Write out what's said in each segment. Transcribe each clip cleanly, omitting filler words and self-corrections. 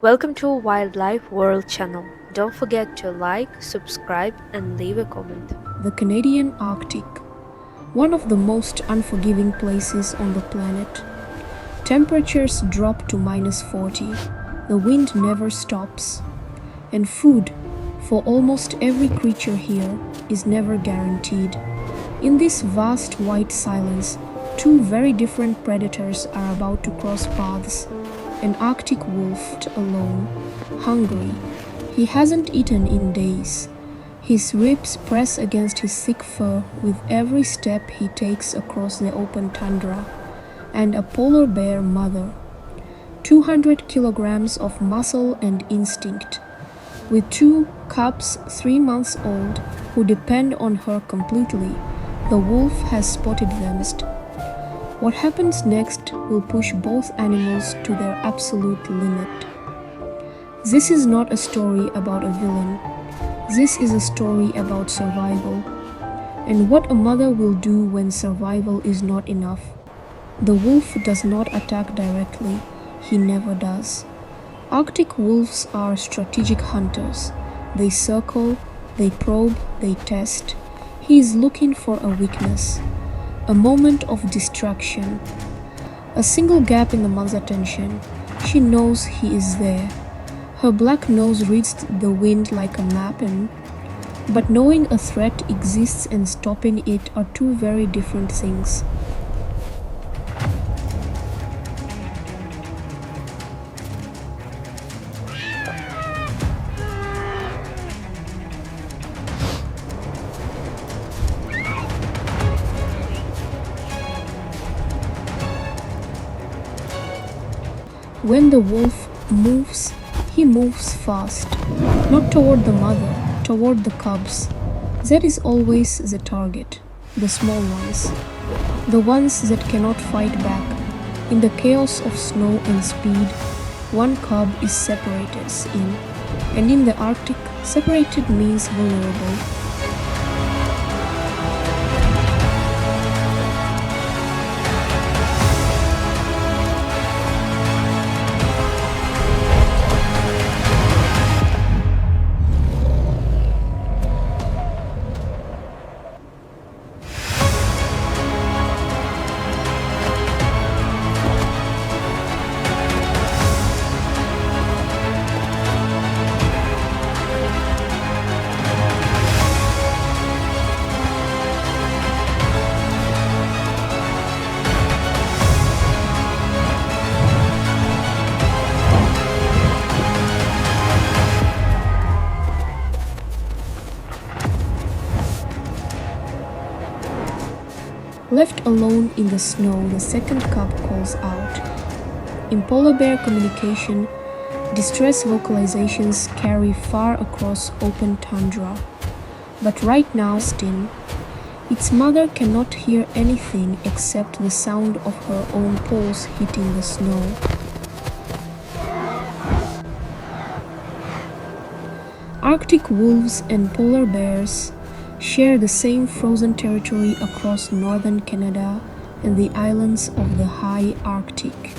Welcome to Wildlife World channel. Don't forget to like, subscribe and leave a comment. The Canadian Arctic, one of the most unforgiving places on the planet. Temperatures drop to -40, the wind never stops, and food, for almost every creature here, is never guaranteed. In this vast white silence, two very different predators are about to cross paths. An Arctic wolf alone, hungry. He hasn't eaten in days. His ribs press against his thick fur with every step he takes across the open tundra. And a polar bear mother. 200 kilograms of muscle and instinct. With two cubs 3 months old who depend on her completely, the wolf has spotted them. What happens next will push both animals to their absolute limit. This is not a story about a villain. This is a story about survival. And what a mother will do when survival is not enough. The wolf does not attack directly. He never does. Arctic wolves are strategic hunters. They circle, they probe, they test. He is looking for a weakness. A moment of distraction. A single gap in the mother's attention. She knows he is there. Her black nose reads the wind like a map, but knowing a threat exists and stopping it are two very different things. When the wolf moves, he moves fast, not toward the mother, toward the cubs. That is always the target, the small ones, the ones that cannot fight back. In the chaos of snow and speed, one cub is separated in, and in the Arctic, separated means vulnerable. Left alone in the snow, the second cub calls out. In polar bear communication, distress vocalizations carry far across open tundra. But right now, its mother cannot hear anything except the sound of her own paws hitting the snow. Arctic wolves and polar bears share the same frozen territory across northern Canada and the islands of the high Arctic.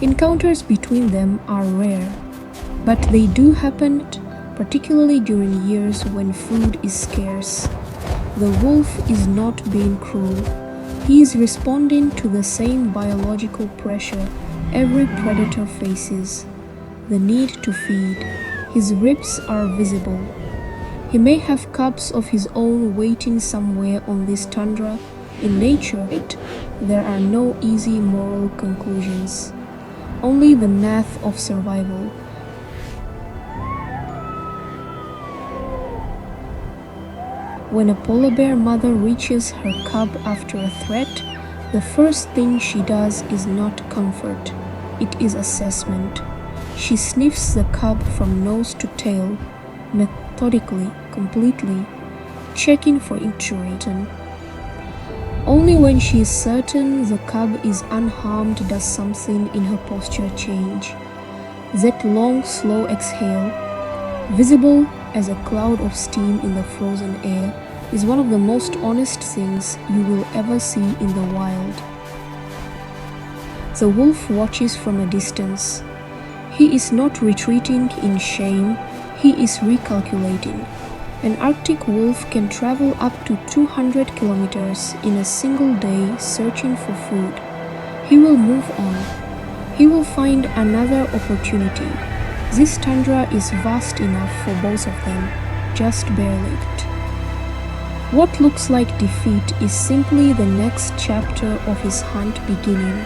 Encounters between them are rare, but they do happen, particularly during years when food is scarce. The wolf is not being cruel. He is responding to the same biological pressure every predator faces, the need to feed. His ribs are visible. He may have cubs of his own waiting somewhere on this tundra. In nature, there are no easy moral conclusions, only the math of survival. When a polar bear mother reaches her cub after a threat, the first thing she does is not comfort, it is assessment. She sniffs the cub from nose to tail, methodically, completely, checking for injury. Only when she is certain the cub is unharmed does something in her posture change. That long, slow exhale, visible as a cloud of steam in the frozen air, is one of the most honest things you will ever see in the wild. The wolf watches from a distance. He is not retreating in shame, he is recalculating. An Arctic wolf can travel up to 200 kilometers in a single day searching for food. He will move on. He will find another opportunity. This tundra is vast enough for both of them, just barely. What looks like defeat is simply the next chapter of his hunt beginning.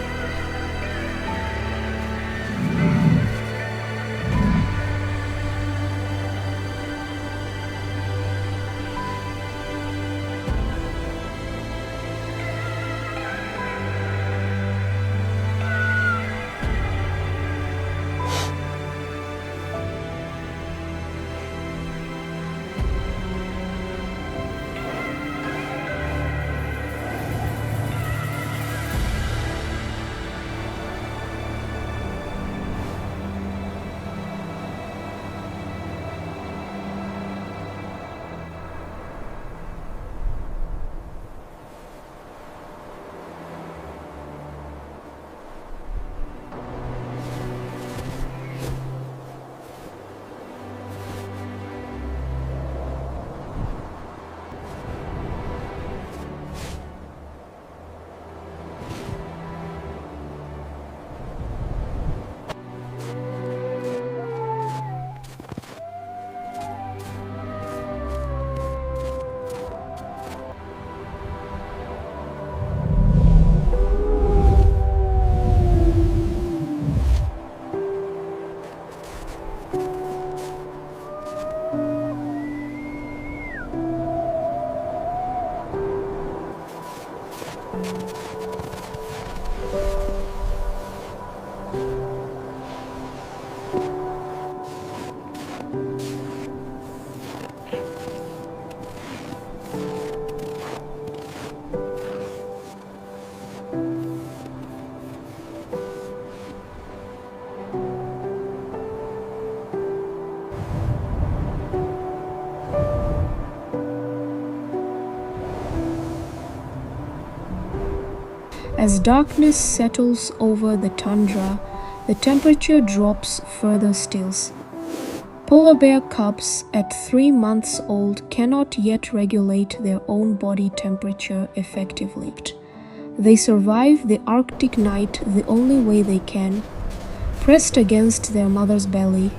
As darkness settles over the tundra, the temperature drops further still. Polar bear cubs at 3 months old cannot yet regulate their own body temperature effectively. They survive the Arctic night the only way they can, pressed against their mother's belly,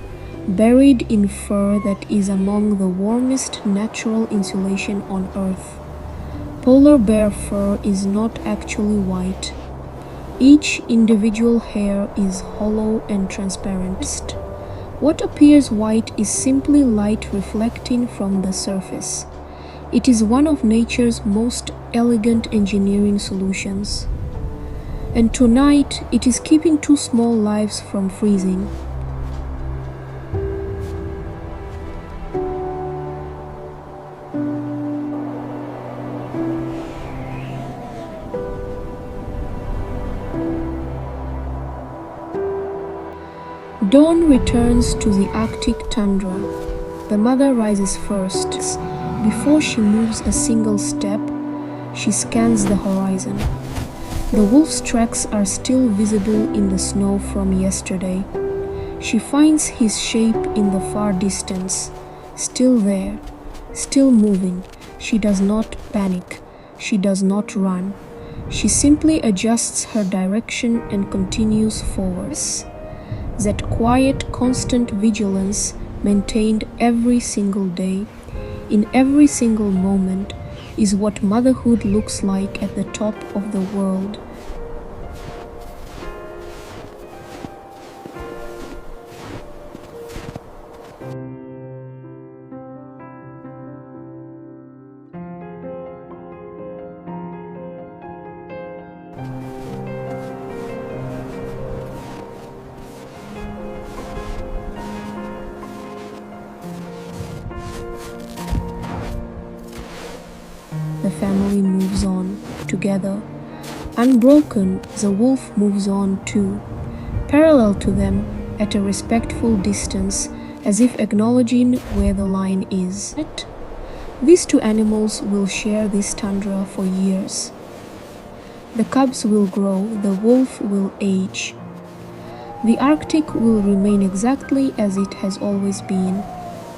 buried in fur that is among the warmest natural insulation on Earth. Polar bear fur is not actually white. Each individual hair is hollow and transparent. What appears white is simply light reflecting from the surface. It is one of nature's most elegant engineering solutions. And tonight, it is keeping 2 small lives from freezing. Dawn returns to the Arctic tundra. The mother rises first. Before she moves a single step, she scans the horizon. The wolf's tracks are still visible in the snow from yesterday. She finds his shape in the far distance, still there, still moving. She does not panic. She does not run. She simply adjusts her direction and continues forwards. That quiet, constant vigilance maintained every single day, in every single moment, is what motherhood looks like at the top of the world. The family moves on, together. Unbroken, the wolf moves on too, parallel to them, at a respectful distance, as if acknowledging where the line is. These 2 animals will share this tundra for years. The cubs will grow, the wolf will age. The Arctic will remain exactly as it has always been,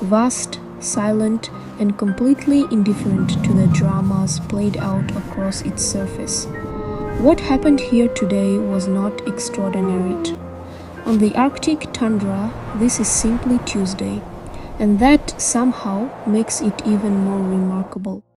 vast, silent, and completely indifferent to the dramas played out across its surface. What happened here today was not extraordinary. On the Arctic tundra, this is simply Tuesday, and that somehow makes it even more remarkable.